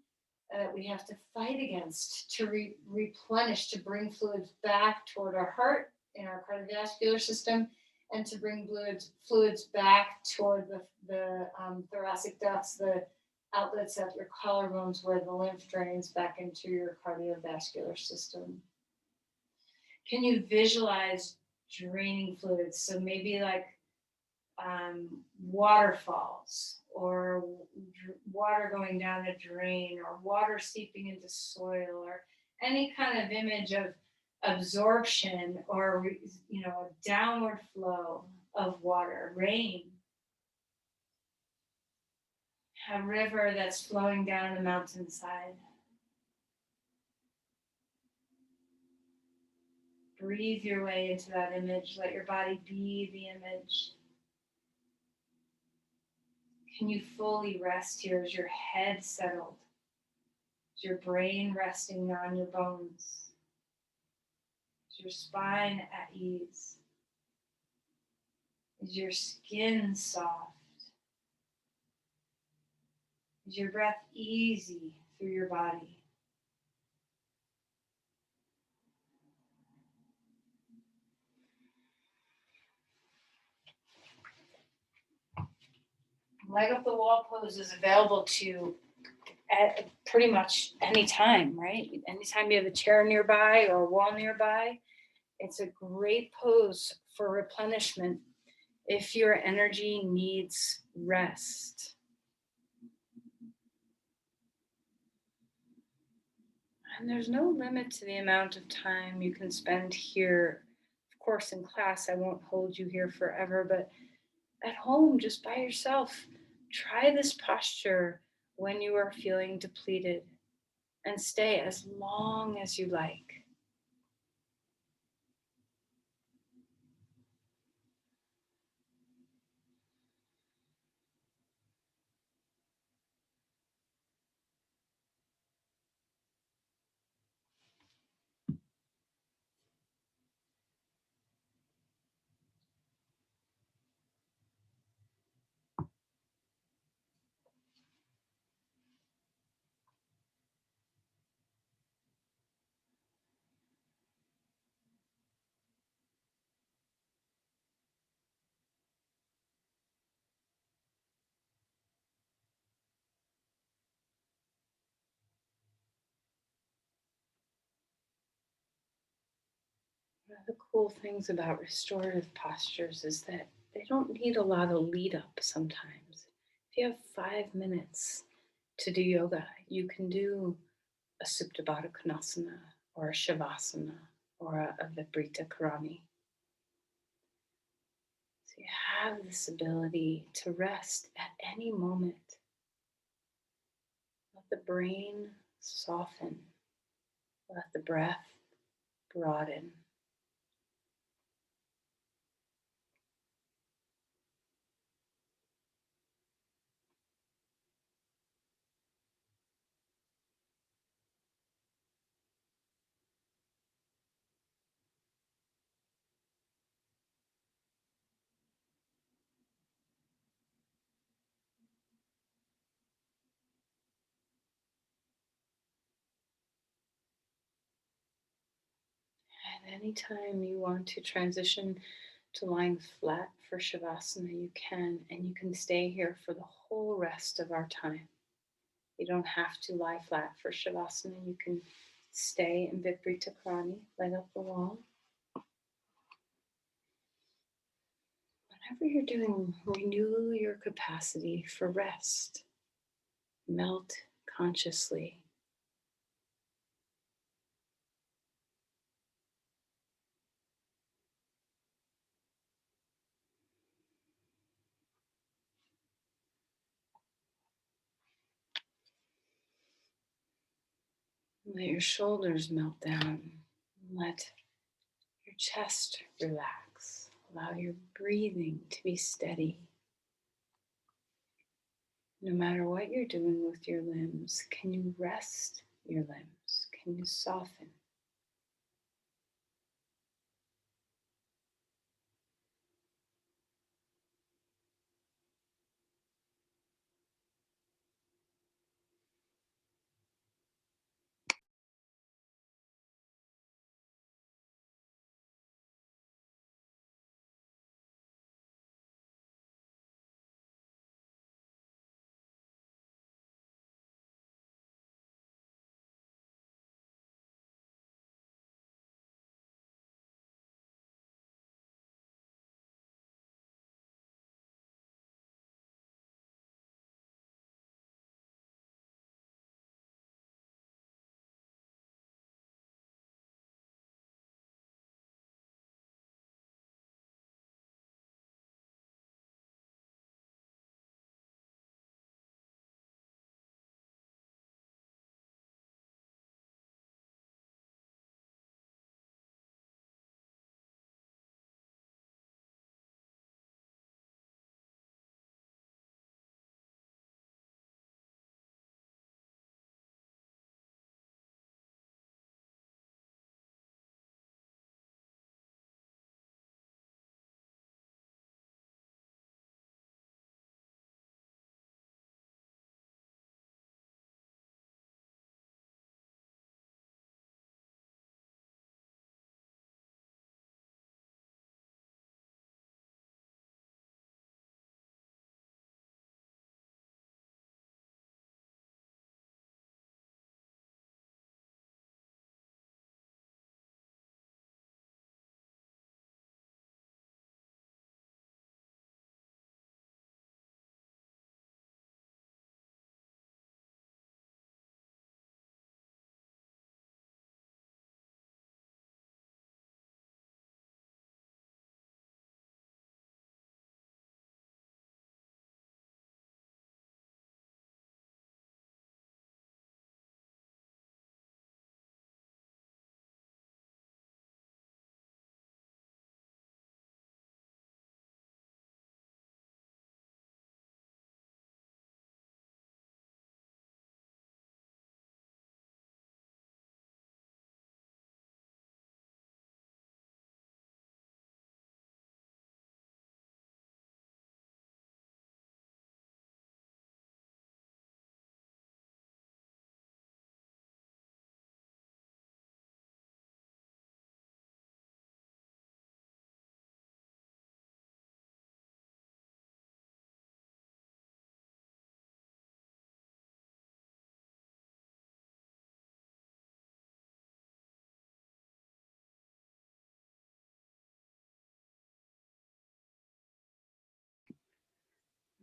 that we have to fight against to replenish, to bring fluids back toward our heart in our cardiovascular system, and to bring fluids back toward the thoracic ducts, the outlets at your collarbones where the lymph drains back into your cardiovascular system. Can you visualize draining fluids? So maybe like waterfalls, or water going down a drain, or water seeping into soil, or any kind of image of absorption, or a downward flow of water, rain. a river that's flowing down the mountainside. Breathe your way into that image. Let your body be the image. Can you fully rest here? Is your head settled? Is your brain resting on your bones? Is your spine at ease? Is your skin soft? Is your breath easy through your body? Leg up the wall pose is available to at pretty much any time, right? Anytime you have a chair nearby or a wall nearby, it's a great pose for replenishment if your energy needs rest. And there's no limit to the amount of time you can spend here. Of course, in class, I won't hold you here forever, but at home, just by yourself, try this posture when you are feeling depleted and stay as long as you like. One of the cool things about restorative postures is that they don't need a lot of lead up sometimes. If you have 5 minutes to do yoga, you can do a Supta Baddha Konasana or a Shavasana or a Viparita Karani. So you have this ability to rest at any moment. Let the brain soften. Let the breath broaden. And anytime you want to transition to lying flat for Shavasana, you can, and you can stay here for the whole rest of our time. You don't have to lie flat for Shavasana. You can stay in Viparita Karani, leg up the wall. Whatever you're doing, renew your capacity for rest. Melt consciously. Let your shoulders melt down. Let your chest relax. Allow your breathing to be steady. No matter what you're doing with your limbs, can you rest your limbs? Can you soften?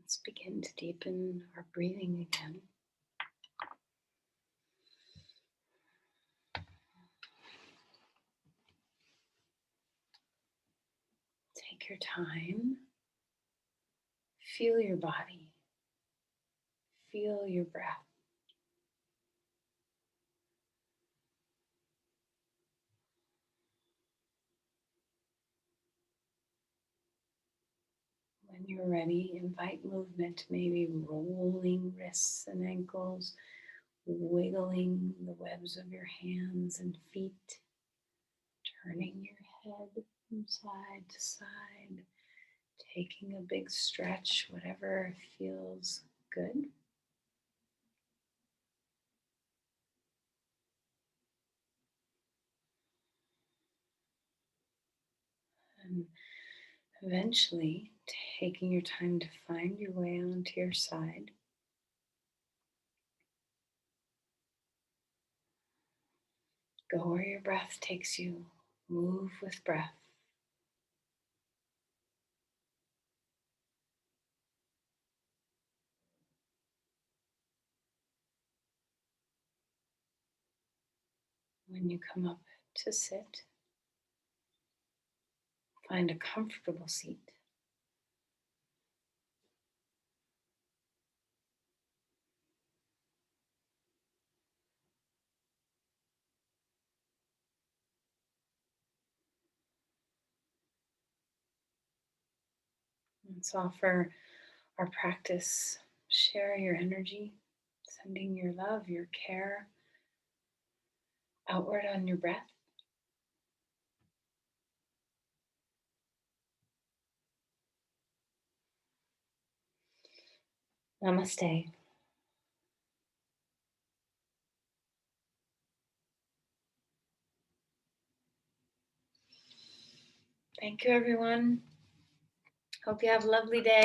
Let's begin to deepen our breathing again. Take your time. Feel your body. Feel your breath. When you're ready, invite movement, maybe rolling wrists and ankles, wiggling the webs of your hands and feet, turning your head from side to side, taking a big stretch, whatever feels good. And eventually taking your time to find your way onto your side. Go where your breath takes you. Move with breath. When you come up to sit, find a comfortable seat. Let's offer our practice. Share your energy, sending your love, your care outward on your breath. Namaste. Thank you, everyone. Hope you have a lovely day.